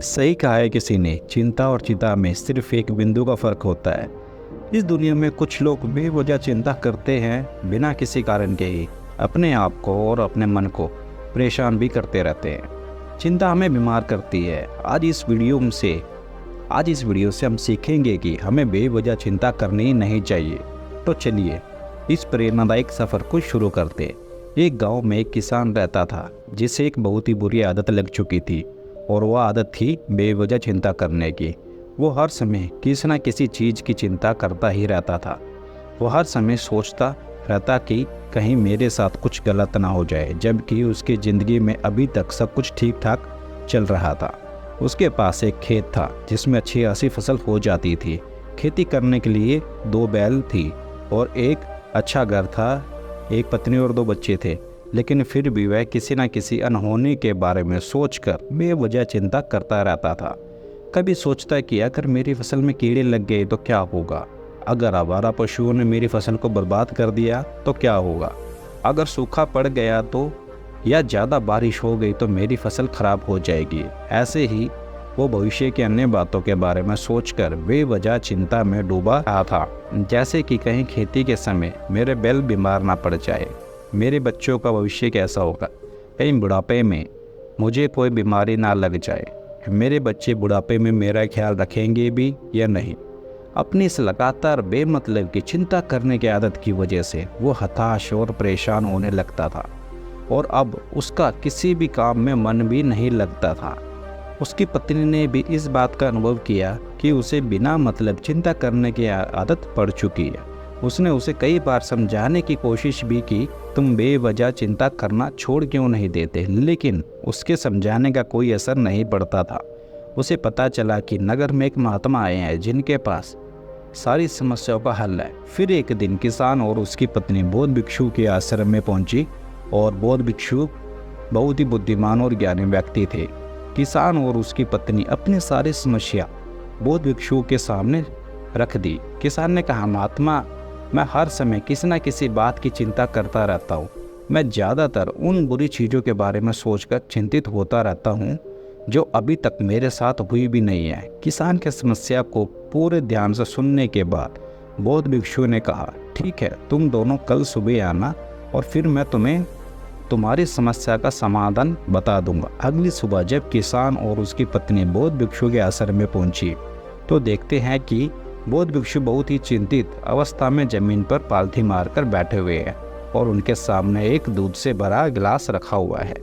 सही कहा है किसी ने, चिंता और चिता में सिर्फ एक बिंदु का फर्क होता है। इस दुनिया में कुछ लोग बेवजह चिंता करते हैं, बिना किसी कारण के ही अपने आप को और अपने मन को परेशान भी करते रहते हैं। चिंता हमें बीमार करती है। आज इस वीडियो से हम सीखेंगे कि हमें बेवजह चिंता करनी नहीं चाहिए। तो चलिए इस प्रेरणादायक सफ़र को शुरू करते हैं। एक गांव में एक किसान रहता था जिसे एक बहुत ही बुरी आदत लग चुकी थी, और वह आदत थी बेवजह चिंता करने की। वो हर समय किसी न किसी चीज़ की चिंता करता ही रहता था। वो हर समय सोचता रहता कि कहीं मेरे साथ कुछ गलत ना हो जाए, जबकि उसकी ज़िंदगी में अभी तक सब कुछ ठीक ठाक चल रहा था। उसके पास एक खेत था जिसमें अच्छी खासी फसल हो जाती थी। खेती करने के लिए 2 बैल थी और एक अच्छा घर था। एक पत्नी और 2 बच्चे थे, लेकिन फिर भी वह किसी न किसी अनहोनी के बारे में सोचकर बेवजह चिंता करता रहता था। कभी सोचता कि अगर मेरी फसल में कीड़े लग गए तो क्या होगा, अगर आवारा पशुओं ने मेरी फसल को बर्बाद कर दिया तो क्या होगा, अगर सूखा पड़ गया तो, या ज़्यादा बारिश हो गई तो मेरी फसल खराब हो जाएगी। ऐसे ही वो भविष्य की अन्य बातों के बारे में सोचकर बेवजह चिंता में डूबा रहा था। जैसे कि कहीं खेती के समय मेरे बैल बीमार ना पड़ जाए, मेरे बच्चों का भविष्य कैसा होगा, कहीं बुढ़ापे में मुझे कोई बीमारी ना लग जाए, मेरे बच्चे बुढ़ापे में मेरा ख्याल रखेंगे भी या नहीं। अपनी इस लगातार बेमतलब की चिंता करने की आदत की वजह से वो हताश और परेशान होने लगता था, और अब उसका किसी भी काम में मन भी नहीं लगता था। उसकी पत्नी ने भी इस बात का अनुभव किया कि उसे बिना मतलब चिंता करने की आदत पड़ चुकी है। उसने उसे कई बार समझाने की कोशिश भी की, तुम बेवजह चिंता करना छोड़ क्यों नहीं देते, लेकिन उसके समझाने का कोई असर नहीं पड़ता था। उसे पता चला कि नगर में एक महात्मा आए हैं जिनके पास सारी समस्याओं का हल है। फिर एक दिन किसान और उसकी पत्नी बौद्ध भिक्षु के आश्रम में पहुंची, और बौद्ध भिक्षु बहुत ही बुद्धिमान और ज्ञानी व्यक्ति थे। किसान और उसकी पत्नी अपनी सारी समस्या बौद्ध भिक्षु के सामने रख दी। किसान ने कहा, महात्मा, मैं हर समय किसी न किसी बात की चिंता करता रहता हूँ। मैं ज़्यादातर उन बुरी चीज़ों के बारे में सोचकर चिंतित होता रहता हूँ जो अभी तक मेरे साथ हुई भी नहीं है। किसान की समस्या को पूरे ध्यान से सुनने के बाद बौद्ध भिक्षु ने कहा, ठीक है, तुम दोनों कल सुबह आना और फिर मैं तुम्हें तुम्हारी समस्या का समाधान बता दूंगा। अगली सुबह जब किसान और उसकी पत्नी बौद्ध भिक्षु के आश्रम में पहुंची तो देखते हैं कि बौद्ध भिक्षु बहुत ही चिंतित अवस्था में जमीन पर पालथी मारकर बैठे हुए हैं, और उनके सामने एक दूध से भरा गिलास रखा हुआ है।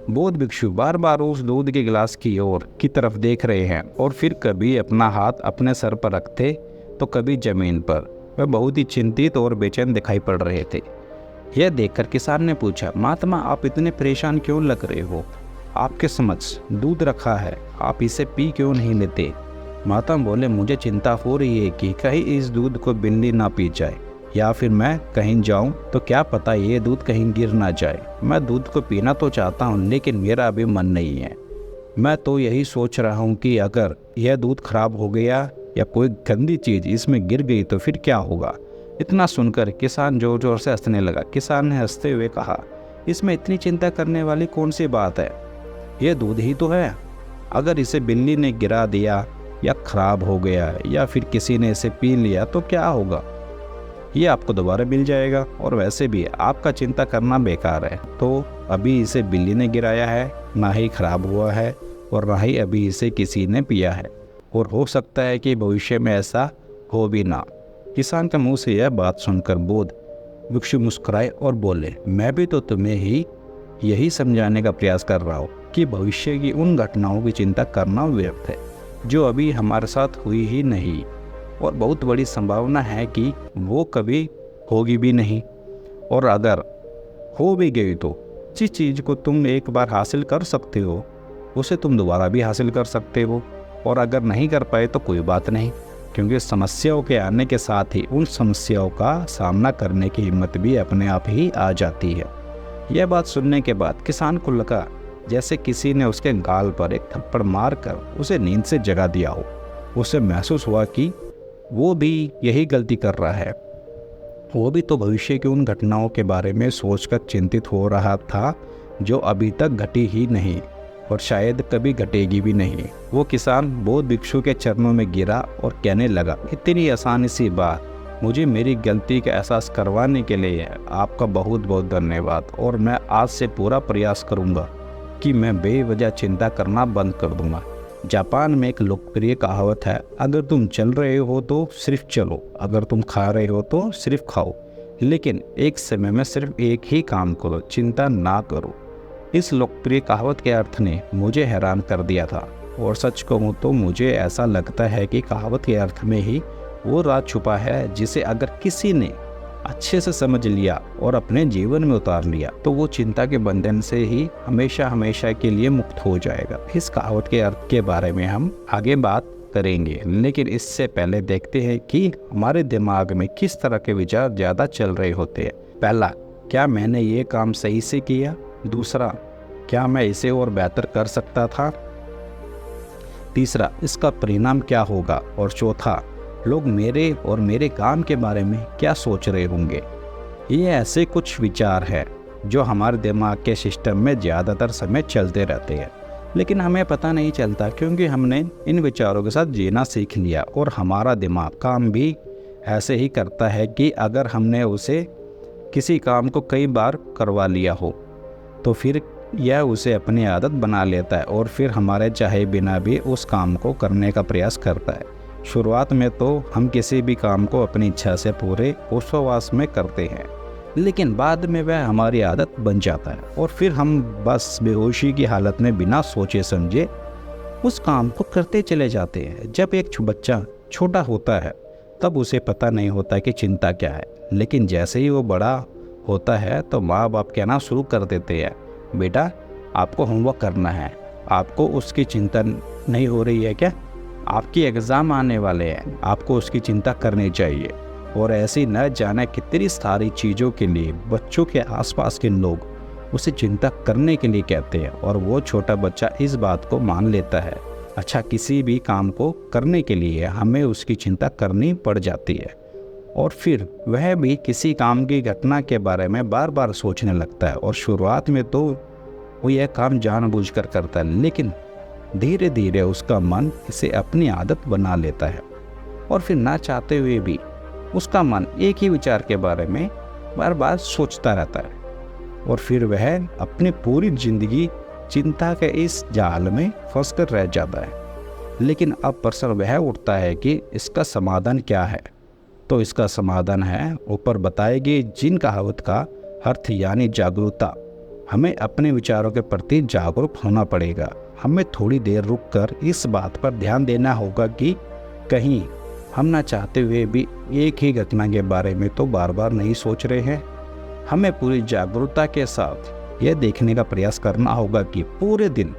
बौद्ध भिक्षु बार बार उस दूध के गिलास की ओर की तरफ देख रहे हैं, और फिर कभी अपना हाथ अपने सर पर रखते तो कभी जमीन पर। वह बहुत ही चिंतित और बेचैन दिखाई पड़ रहे थे। यह देखकर किसान ने पूछा, महात्मा, आप इतने परेशान क्यों लग रहे हो? आपके समक्ष दूध रखा है, आप इसे पी क्यों नहीं लेते? महात्मा बोले, मुझे चिंता हो रही है कि कहीं इस दूध को बिल्ली ना पी जाए, या फिर मैं कहीं जाऊं तो क्या पता ये दूध कहीं गिर ना जाए। मैं दूध को पीना तो चाहता हूं, लेकिन मेरा अभी मन नहीं है। मैं तो यही सोच रहा हूं कि अगर यह दूध खराब हो गया या कोई गंदी चीज़ इसमें गिर गई तो फिर क्या होगा? इतना सुनकर किसान जोर जोर से हंसने लगा। किसान ने हंसते हुए कहा, इसमें इतनी चिंता करने वाली कौन सी बात है? यह दूध ही तो है। अगर इसे बिल्ली ने गिरा दिया या खराब हो गया या फिर किसी ने इसे पी लिया तो क्या होगा? ये आपको दोबारा मिल जाएगा, और वैसे भी आपका चिंता करना बेकार है। तो अभी इसे बिल्ली ने गिराया है, ना ही खराब हुआ है, और ना ही अभी इसे किसी ने पिया है, और हो सकता है कि भविष्य में ऐसा हो भी ना। किसान के मुंह से यह बात सुनकर बौद्ध भिक्षु मुस्कुराए और बोले, मैं भी तो तुम्हें ही यही समझाने का प्रयास कर रहा हूँ कि भविष्य की उन घटनाओं की चिंता करना व्यर्थ है जो अभी हमारे साथ हुई ही नहीं, और बहुत बड़ी संभावना है कि वो कभी होगी भी नहीं। और अगर हो भी गई तो जिस चीज़ को तुम एक बार हासिल कर सकते हो उसे तुम दोबारा भी हासिल कर सकते हो, और अगर नहीं कर पाए तो कोई बात नहीं, क्योंकि समस्याओं के आने के साथ ही उन समस्याओं का सामना करने की हिम्मत भी अपने आप ही आ जाती है। यह बात सुनने के बाद किसान को लगा जैसे किसी ने उसके गाल पर एक थप्पड़ मारकर उसे नींद से जगा दिया हो। उसे महसूस हुआ कि वो भी यही गलती कर रहा है। वो भी तो भविष्य की उन घटनाओं के बारे में सोचकर चिंतित हो रहा था जो अभी तक घटी ही नहीं। और शायद कभी घटेगी भी नहीं। वो किसान बौद्ध भिक्षु के चरणों में गिरा और कहने लगा, इतनी आसानी सी बात, मुझे मेरी गलती का एहसास करवाने के लिए आपका बहुत बहुत धन्यवाद। और मैं आज से पूरा प्रयास करूंगा कि मैं बेवजह चिंता करना बंद कर दूंगा। जापान में एक लोकप्रिय कहावत है, अगर तुम चल रहे हो तो सिर्फ चलो, अगर तुम खा रहे हो तो सिर्फ खाओ, लेकिन एक समय में सिर्फ एक ही काम करो, चिंता ना करो। इस लोकप्रिय कहावत के अर्थ ने मुझे हैरान कर दिया था, और सच कहूँ तो मुझे ऐसा लगता है कि कहावत के अर्थ में ही वो राज छुपा है, जिसे अगर किसी ने अच्छे से समझ लिया और अपने जीवन में उतार लिया तो वो चिंता के बंधन से ही हमेशा हमेशा के लिए मुक्त हो जाएगा। इस कहावत के अर्थ के बारे में हम आगे बात करेंगे, लेकिन इससे पहले देखते हैं कि हमारे दिमाग में किस तरह के विचार ज़्यादा चल रहे होते हैं। पहला, क्या मैंने ये काम सही से किया? दूसरा, क्या मैं इसे और बेहतर कर सकता था? तीसरा, इसका परिणाम क्या होगा? और चौथा, लोग मेरे और मेरे काम के बारे में क्या सोच रहे होंगे? ये ऐसे कुछ विचार हैं जो हमारे दिमाग के सिस्टम में ज़्यादातर समय चलते रहते हैं, लेकिन हमें पता नहीं चलता, क्योंकि हमने इन विचारों के साथ जीना सीख लिया। और हमारा दिमाग काम भी ऐसे ही करता है कि अगर हमने उसे किसी काम को कई बार करवा लिया हो तो फिर यह उसे अपनी आदत बना लेता है और फिर हमारे चाहे बिना भी उस काम को करने का प्रयास करता है। शुरुआत में तो हम किसी भी काम को अपनी इच्छा से पूरे होशोवास में करते हैं, लेकिन बाद में वह हमारी आदत बन जाता है और फिर हम बस बेहोशी की हालत में बिना सोचे समझे उस काम को करते चले जाते हैं। जब एक बच्चा छोटा होता है तब उसे पता नहीं होता कि चिंता क्या है, लेकिन जैसे ही वो बड़ा होता है तो माँ बाप कहना शुरू कर देते हैं, बेटा आपको होमवर्क करना है। आपको उसकी चिंता नहीं हो रही है क्या? आपकी एग्ज़ाम आने वाले हैं, आपको उसकी चिंता करनी चाहिए। और ऐसी न जाने कितनी सारी चीज़ों के लिए बच्चों के आसपास के लोग उसे चिंता करने के लिए कहते हैं और वो छोटा बच्चा इस बात को मान लेता है। अच्छा, किसी भी काम को करने के लिए हमें उसकी चिंता करनी पड़ जाती है और फिर वह भी किसी काम की घटना के बारे में बार बार सोचने लगता है। और शुरुआत में तो वो यह काम जानबूझकर करता है, लेकिन धीरे धीरे उसका मन इसे अपनी आदत बना लेता है और फिर ना चाहते हुए भी उसका मन एक ही विचार के बारे में बार बार सोचता रहता है और फिर वह अपनी पूरी जिंदगी चिंता के इस जाल में फंसकर रह जाता है। लेकिन अब प्रश्न वह उठता है कि इसका समाधान क्या है? तो इसका समाधान है ऊपर बताए गए जिन कहावत का अर्थ यानी जागरूकता। हमें अपने विचारों के प्रति जागरूक होना पड़ेगा। हमें थोड़ी देर रुककर इस बात पर ध्यान देना होगा कि कहीं हम ना चाहते हुए भी एक ही घटना के बारे में तो बार बार नहीं सोच रहे हैं। हमें पूरी जागरूकता के साथ यह देखने का प्रयास करना होगा कि पूरे दिन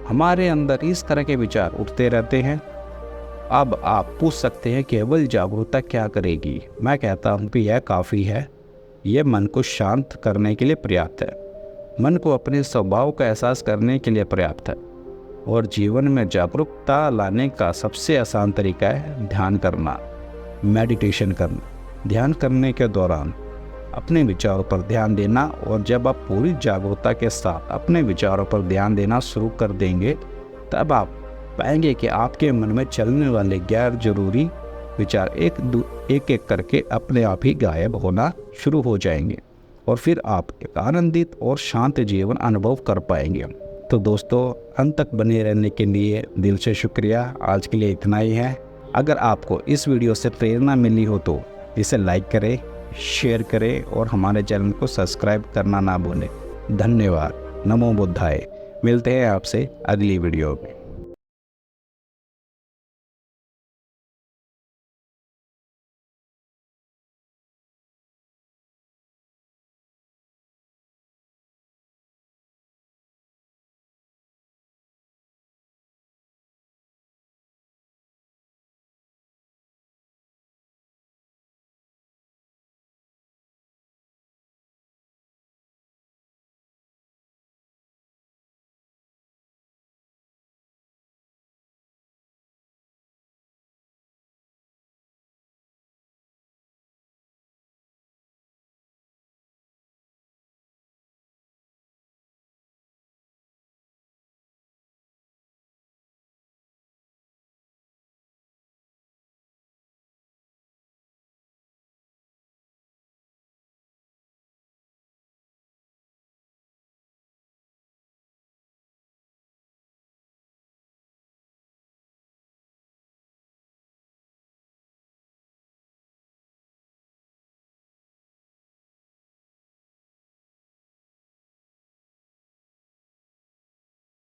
हमारे अंदर इस तरह के विचार उठते रहते हैं। अब आप पूछ सकते हैं केवल जागरूकता क्या करेगी? मैं कहता हूँ कि यह काफ़ी है। यह मन को शांत करने के लिए पर्याप्त है, मन को अपने स्वभाव का एहसास करने के लिए पर्याप्त है और जीवन में जागरूकता लाने का सबसे आसान तरीका है ध्यान करना, मेडिटेशन करना। ध्यान करने के दौरान अपने विचारों पर ध्यान देना, और जब आप पूरी जागरूकता के साथ अपने विचारों पर ध्यान देना शुरू कर देंगे तब आप पाएंगे कि आपके मन में चलने वाले गैर जरूरी विचार एक एक करके अपने आप ही गायब होना शुरू हो जाएंगे और फिर आप एक आनंदित और शांत जीवन अनुभव कर पाएंगे। तो दोस्तों, अंत तक बने रहने के लिए दिल से शुक्रिया। आज के लिए इतना ही है। अगर आपको इस वीडियो से प्रेरणा मिली हो तो इसे लाइक करें, शेयर करें और हमारे चैनल को सब्सक्राइब करना ना भूलें। धन्यवाद। नमो बुद्धाय। मिलते हैं आपसे अगली वीडियो में।